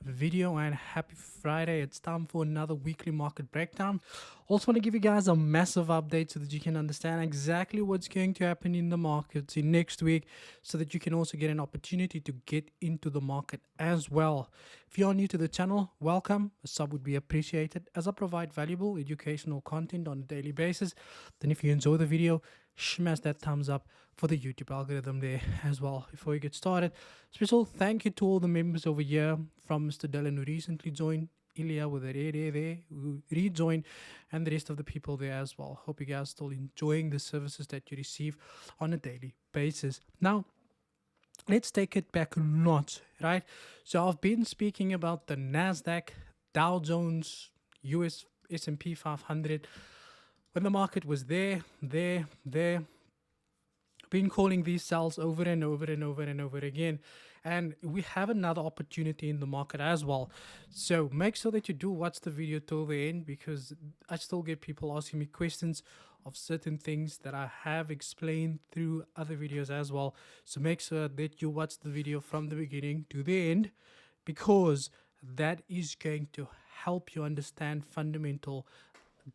Video and happy Friday. It's time for another weekly market breakdown. Also want to give you guys a massive update so that you can understand exactly what's going to happen in the markets in next week, so that you can also get an opportunity to get into the market as well. If you are new to the channel, welcome. A sub would be appreciated as I provide valuable educational content on a daily basis. Then if you enjoy the video, smash that thumbs up for the YouTube algorithm there as well. Before we get started, special thank you to all the members over here, from Mr. Dylan, who recently joined, Ilya with a red there who rejoined, and the rest of the people there as well. Hope you guys still enjoying the services that you receive on a daily basis. Now, let's take it back a notch, right? So I've been speaking about the Nasdaq, Dow Jones, US S&P 500. When the market was there, been calling these cells over and over and over and over again, and we have another opportunity in the market as well. So make sure that you do watch the video till the end, because I still get people asking me questions of certain things that I have explained through other videos as well. So make sure that you watch the video from the beginning to the end, because that is going to help you understand fundamental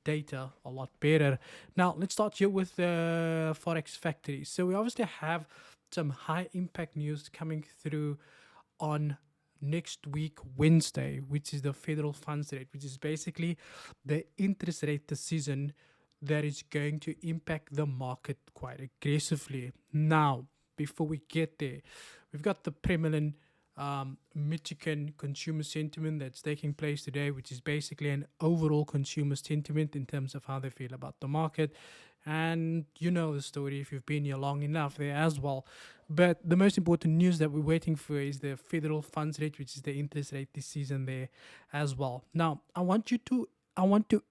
data a lot better. Now let's start here with the Forex factory. So we obviously have some high impact news coming through on next week Wednesday, which is the federal funds rate, which is basically the interest rate decision that is going to impact the market quite aggressively. Now, before we get there, we've got the Premier Michigan consumer sentiment that's taking place today, which is basically an overall consumer sentiment in terms of how they feel about the market. And you know the story if you've been here long enough there as well. But the most important news that we're waiting for is the federal funds rate, which is the interest rate this season there as well. Now, I want to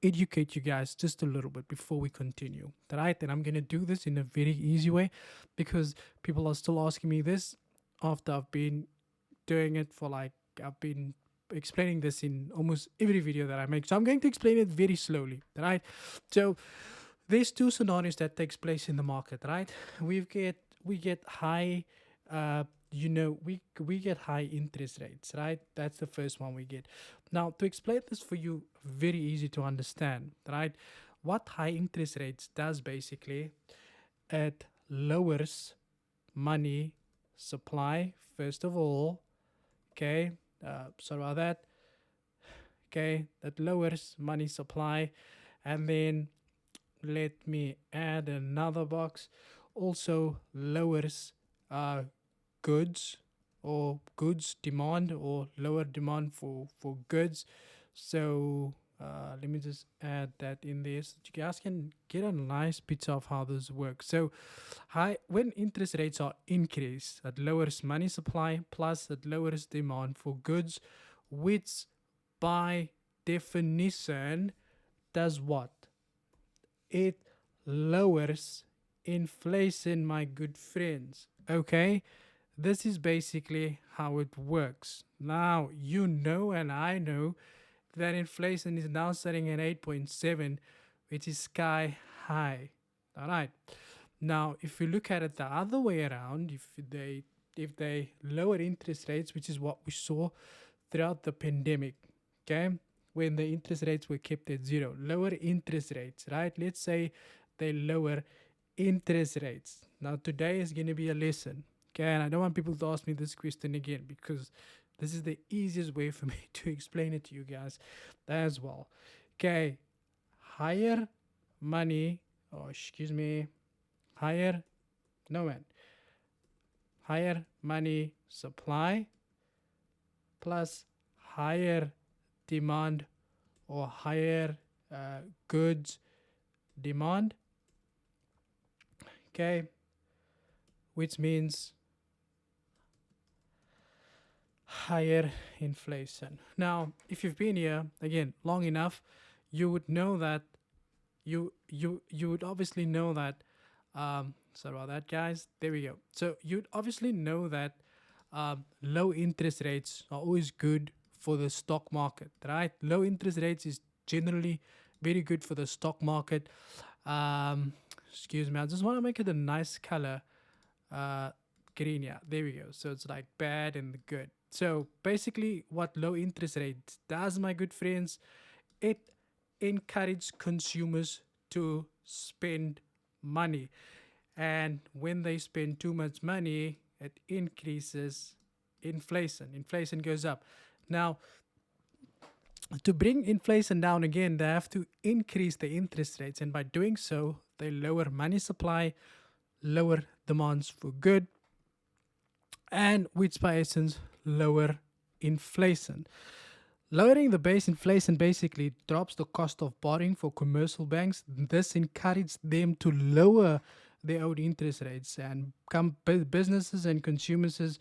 educate you guys just a little bit before we continue, right? And I'm going to do this in a very easy way, because people are still asking me this after I've been doing it for I've been explaining this in almost every video that I make. So I'm going to explain it very slowly, right? So there's two scenarios that takes place in the market, right? We get high we get high interest rates, right? That's the first one we get. Now, to explain this for you, very easy to understand, right? What high interest rates does, basically, it lowers money supply first of all. Okay, sorry about that. Okay, that lowers money supply, and then let me add another box. Also lowers goods demand, or lower demand for goods. So let me just add that in there so that you guys can get a nice picture of how this works. So when interest rates are increased, it lowers money supply, plus it lowers demand for goods, which by definition does what? It lowers inflation, my good friends. Okay, this is basically how it works. Now, you know, and I know that inflation is now sitting at 8.7, which is sky high. All right. Now, if you look at it the other way around, if they lower interest rates, which is what we saw throughout the pandemic, okay, when the interest rates were kept at zero, lower interest rates, right? Let's say they lower interest rates. Now, today is going to be a lesson, okay? And I don't want people to ask me this question again, because this is the easiest way for me to explain it to you guys as well. Okay, higher money, higher money supply plus higher demand, or higher goods demand, okay, which means higher inflation. Now, if you've been here again long enough, you would know that you would obviously know that sorry about that, guys. There we go. So you'd obviously know that low interest rates are always good for the stock market, right? Low interest rates is generally very good for the stock market. Excuse me, I just want to make it a nice color. Green, yeah, there we go. So it's like bad and the good. So basically, what low interest rate does, my good friends, it encourages consumers to spend money. And when they spend too much money, it increases inflation. Inflation goes up. Now, to bring inflation down again, they have to increase the interest rates. And by doing so, they lower money supply, lower demands for good, and which by essence lower inflation. Lowering the base inflation basically drops the cost of borrowing for commercial banks. This encourages them to lower their own interest rates, and businesses and consumers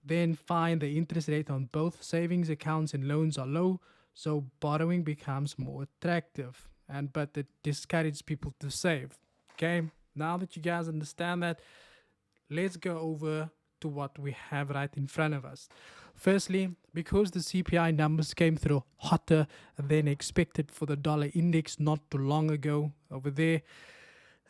then find the interest rate on both savings accounts and loans are low, so borrowing becomes more attractive. And but it discourages people to save. Okay, now that you guys understand that, let's go over to what we have right in front of us. Firstly, because the CPI numbers came through hotter than expected for the dollar index not too long ago over there,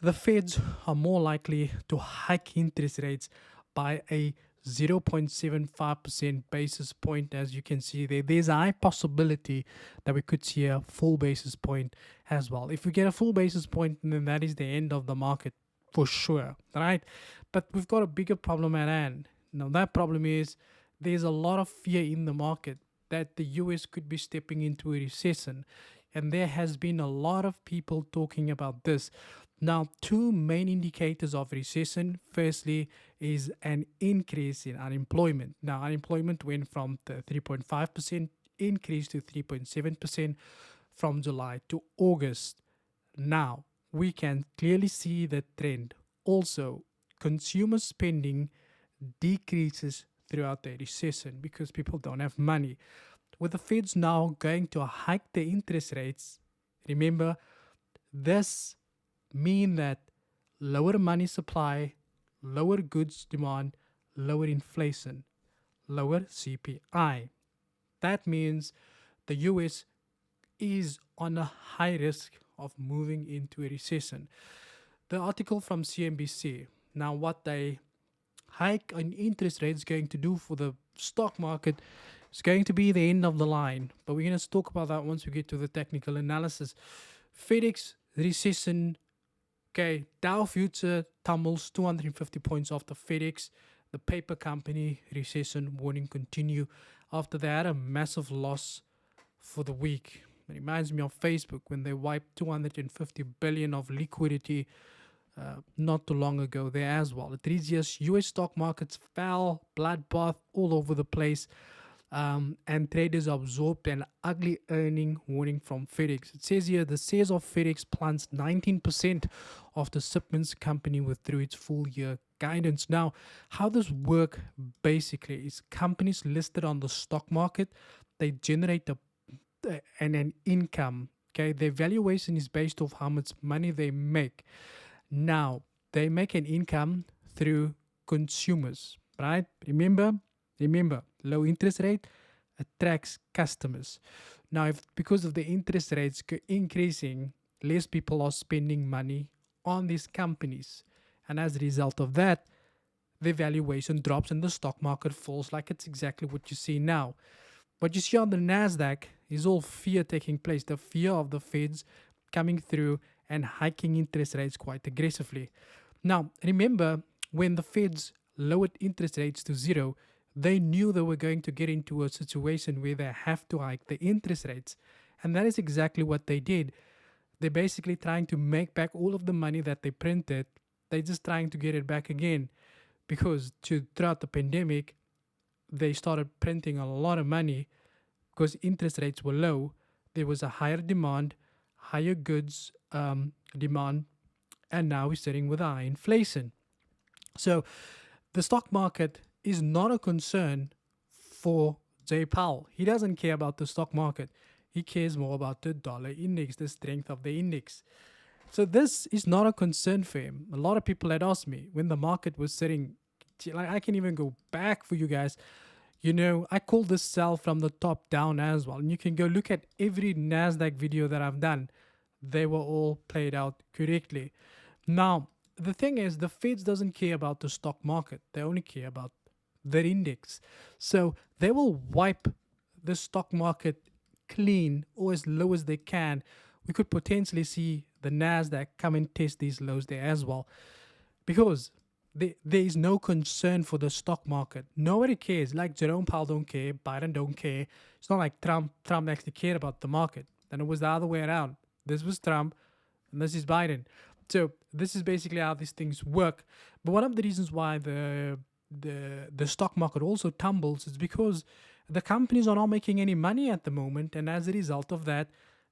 the Feds are more likely to hike interest rates by a 0.75% basis point. As you can see there, there's a high possibility that we could see a full basis point as well. If we get a full basis point, then that is the end of the market for sure, right? But we've got a bigger problem at hand. Now, that problem is there's a lot of fear in the market that the US could be stepping into a recession. And there has been a lot of people talking about this. Now, two main indicators of recession. Firstly, is an increase in unemployment. Now, unemployment went from the 3.5% increase to 3.7% from July to August. Now, we can clearly see the trend. Also, consumer spending decreases throughout the recession because people don't have money. With the Feds now going to hike the interest rates, remember, this mean that lower money supply, lower goods demand, lower inflation, lower CPI. That means the US is on a high risk of moving into a recession. The article from CNBC, now what they hike in interest rates going to do for the stock market is going to be the end of the line. But we're going to talk about that once we get to the technical analysis. FedEx recession. Okay, Dow future tumbles 250 points after FedEx. The paper company recession warning continue after they had a massive loss for the week. It reminds me of Facebook when they wiped 250 billion of liquidity not too long ago there as well. At 3 years, US stock markets fell, bloodbath all over the place, and traders absorbed an ugly earning warning from FedEx. It says here the shares of FedEx plunged 19% after shipments company withdrew its full year guidance. Now, how this work basically is companies listed on the stock market, they generate an income. Okay, their valuation is based off how much money they make. Now, they make an income through consumers, right? Remember, low interest rate attracts customers. Now, if because of the interest rates increasing, less people are spending money on these companies. And as a result of that, the valuation drops and the stock market falls, like it's exactly what you see now. What you see on the NASDAQ is all fear taking place, the fear of the Feds coming through and hiking interest rates quite aggressively. Now, remember, when the Feds lowered interest rates to zero, they knew they were going to get into a situation where they have to hike the interest rates. And that is exactly what they did. They're basically trying to make back all of the money that they printed. They're just trying to get it back again. Because throughout the pandemic, they started printing a lot of money because interest rates were low. There was a higher demand, higher goods demand, and now we're sitting with high inflation. So the stock market is not a concern for Jay Powell. He doesn't care about the stock market. He cares more about the dollar index, the strength of the index. So this is not a concern for him. A lot of people had asked me when the market was sitting, like I can even go back for you guys. You know, I call this sell from the top down as well. And you can go look at every NASDAQ video that I've done. They were all played out correctly. Now, the thing is, the Feds doesn't care about the stock market. They only care about their index. So they will wipe the stock market clean or as low as they can. We could potentially see the NASDAQ come and test these lows there as well, because there is no concern for the stock market. Nobody cares. Like Jerome Powell don't care, Biden don't care. It's not like Trump actually cared about the market. And it was the other way around. This was Trump and this is Biden. So this is basically how these things work. But one of the reasons why the stock market also tumbles is because the companies are not making any money at the moment, and as a result of that,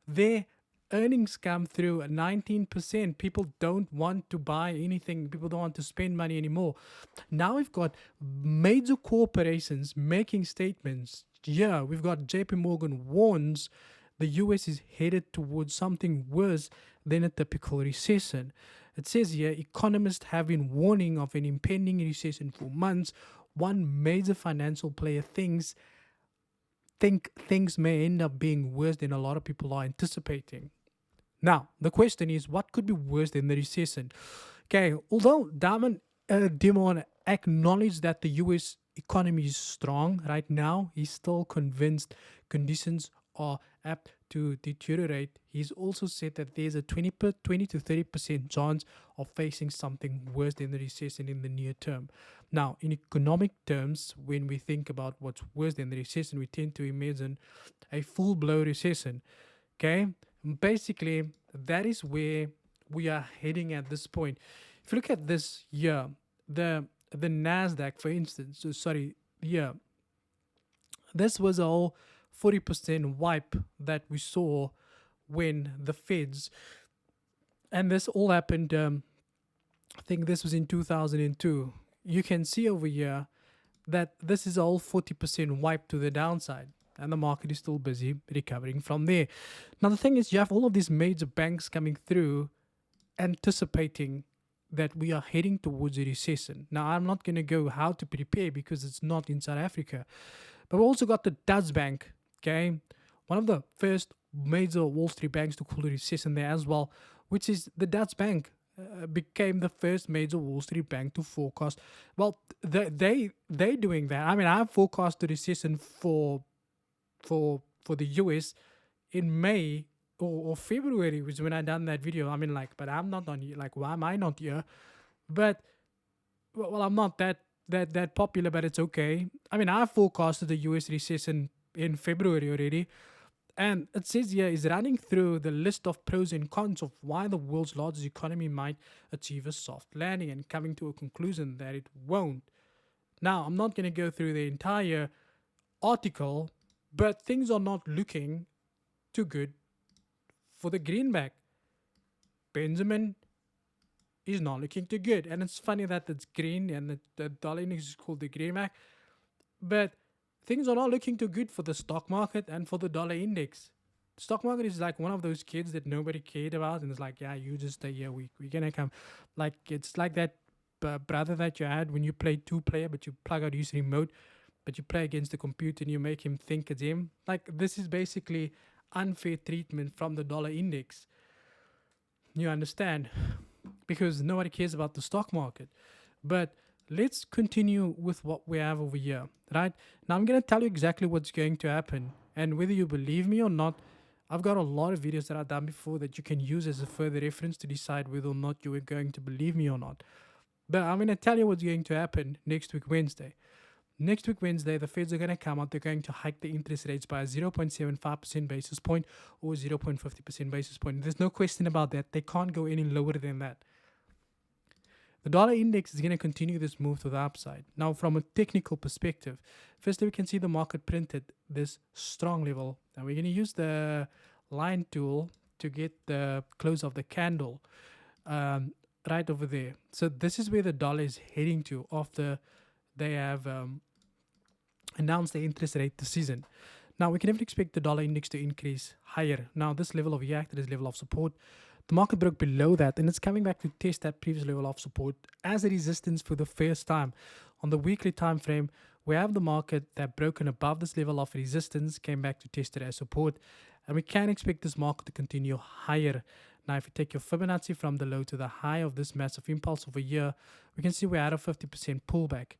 their earnings come through at 19%. People don't want to buy anything. People don't want to spend money anymore. Now we've got major corporations making statements. Yeah, we've got JP Morgan warns the US is headed towards something worse than a typical recession. It says here, economists have been warning of an impending recession for months. One major financial player think things may end up being worse than a lot of people are anticipating. Now, the question is, what could be worse than the recession? Okay, although Dimon acknowledged that the US economy is strong right now, he's still convinced conditions are apt to deteriorate. He's also said that there's a 20 to 30% chance of facing something worse than the recession in the near term. Now, in economic terms, when we think about what's worse than the recession, we tend to imagine a full-blown recession. Okay, basically, that is where we are heading at this point. If you look at this year, the NASDAQ, for instance, this was a whole 40% wipe that we saw when the Feds, and this all happened, I think this was in 2002. You can see over here that this is a whole 40% wipe to the downside, and the market is still busy recovering from there. Now, the thing is, you have all of these major banks coming through anticipating that we are heading towards a recession. Now, I'm not going to go how to prepare because it's not in South Africa. But we also got the Dutch Bank, okay? One of the first major Wall Street banks to call a recession there as well, which is the Dutch Bank. Became the first major Wall Street bank to forecast. Well, they doing that. I mean, I forecast the recession for the US in May or February, was when I done that video. I mean, like, but I'm not on here. Like, why am I not here? But well, I'm not that popular, but it's okay. I mean, I forecasted the US recession in February already. And it says here, is running through the list of pros and cons of why the world's largest economy might achieve a soft landing, and coming to a conclusion that it won't. Now, I'm not going to go through the entire article, but things are not looking too good for the greenback. Benjamin is not looking too good. And it's funny that it's green and the dollar index is called the greenback. But things are not looking too good for the stock market and for the dollar index. The stock market is like one of those kids that nobody cared about, and it's like, yeah, you just stay here. We're gonna come. Like, it's like that brother that you had when you played 2-player, but you plug out his remote, but you play against the computer and you make him think it's him. Like, this is basically unfair treatment from the dollar index. You understand? Because nobody cares about the stock market. But let's continue with what we have over here, right? Now, I'm going to tell you exactly what's going to happen. And whether you believe me or not, I've got a lot of videos that I've done before that you can use as a further reference to decide whether or not you are going to believe me or not. But I'm going to tell you what's going to happen next week, Wednesday. Next week, Wednesday, the Feds are going to come out. They're going to hike the interest rates by 0.75% basis point or 0.50% basis point. There's no question about that. They can't go any lower than that. The dollar index is going to continue this move to the upside. Now, from a technical perspective, firstly, we can see the market printed this strong level. And we're going to use the line tool to get the close of the candle right over there. So this is where the dollar is heading to after they have announced the interest rate decision. Now, we can never expect the dollar index to increase higher. Now, this level of acted as level of support. The market broke below that, and it's coming back to test that previous level of support as a resistance for the first time. On the weekly time frame, we have the market that broken above this level of resistance, came back to test it as support, and we can expect this market to continue higher. Now, if you take your Fibonacci from the low to the high of this massive impulse over here, we can see we're at a 50% pullback.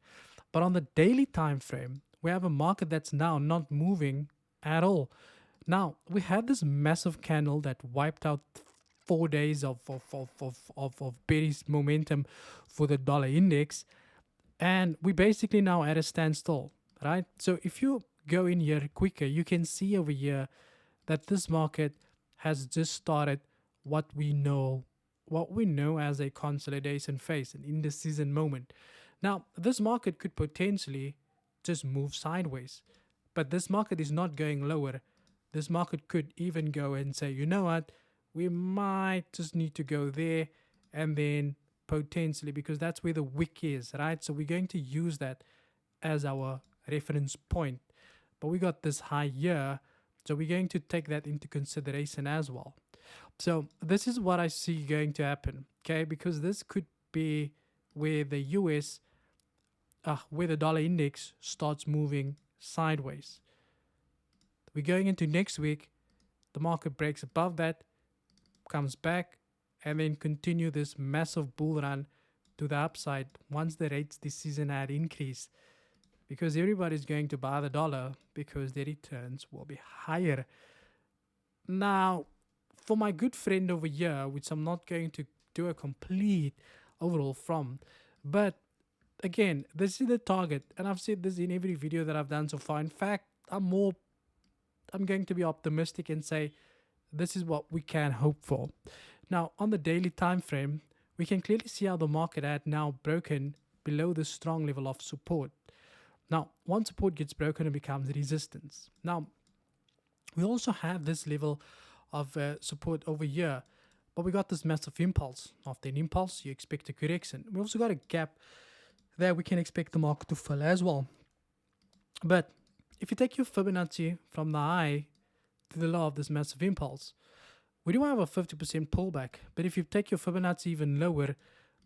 But on the daily time frame, we have a market that's now not moving at all. Now, we had this massive candle that wiped out 4 days of bearish momentum for the dollar index, and we basically now at a standstill, right? So if you go in here quicker, you can see over here that this market has just started what we know as a consolidation phase, an indecision moment. Now, this market could potentially just move sideways, but this market is not going lower. This market could even go and say, you know what, we might just need to go there, and then potentially, because that's where the wick is, right? So we're going to use that as our reference point. But we got this high here, so we're going to take that into consideration as well. So this is what I see going to happen, okay? Because this could be where the where the dollar index starts moving sideways. We're going into next week, the market breaks above that, comes back, and then continue this massive bull run to the upside once the rates this season had increased, because everybody's going to buy the dollar because their returns will be higher. Now, for my good friend over here, which I'm not going to do a complete overall from, but again, this is the target, and I've said this in every video that I've done so far. In fact, I'm going to be optimistic and say this is what we can hope for. Now, on the daily time frame, we can clearly see how the market had now broken below the strong level of support. Now, once support gets broken, it becomes resistance. Now, we also have this level of support over here, but we got this massive impulse. After an impulse, you expect a correction. We also got a gap that we can expect the market to fill as well. But if you take your Fibonacci from the high to the low of this massive impulse, we do have a 50% pullback. But if you take your Fibonacci even lower,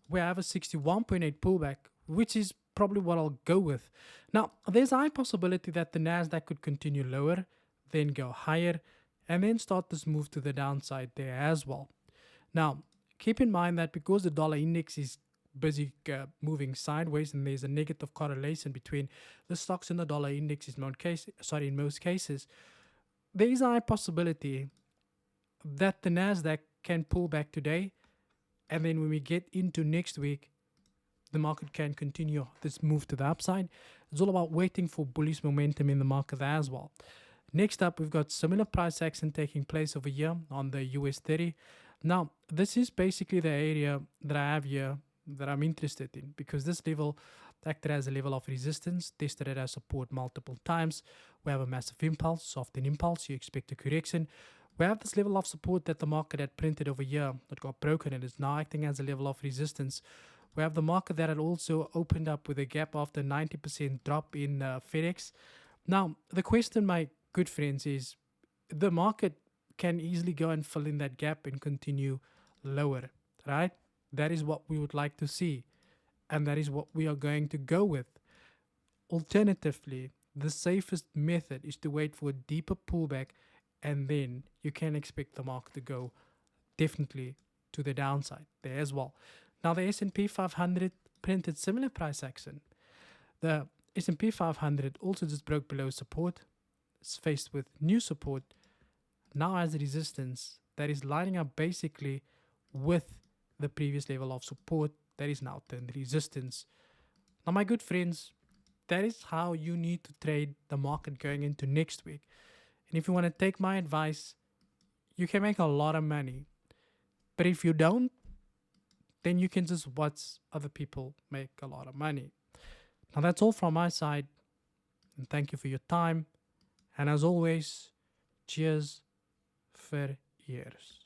we have a 61.8 pullback, which is probably what I'll go with. Now, there's a high possibility that the Nasdaq could continue lower, then go higher, and then start this move to the downside there as well. Now, keep in mind that because the dollar index is busy moving sideways, and there's a negative correlation between the stocks and the dollar index in most cases, there is a high possibility that the Nasdaq can pull back today, and then when we get into next week, the market can continue this move to the upside. It's all about waiting for bullish momentum in the market as well. Next up, we've got similar price action taking place over here on the US 30. Now, this is basically the area that I have here that I'm interested in, because this level acted as a level of resistance, tested it as support multiple times. We have a massive impulse. After an impulse, you expect a correction. We have this level of support that the market had printed over here that got broken and is now acting as a level of resistance. We have the market that had also opened up with a gap after 90% drop in Forex. Now, the question, my good friends, is the market can easily go and fill in that gap and continue lower, right? That is what we would like to see, and that is what we are going to go with. Alternatively, the safest method is to wait for a deeper pullback, and then you can expect the market to go definitely to the downside there as well. Now, the S&P 500 printed similar price action. The S&P 500 also just broke below support. It's faced with new support, now has a resistance that is lining up basically with the previous level of support that is now turned resistance. Now, my good friends, that is how you need to trade the market going into next week. And if you want to take my advice, you can make a lot of money. But if you don't, then you can just watch other people make a lot of money. Now, that's all from my side. And thank you for your time. And as always, cheers for years.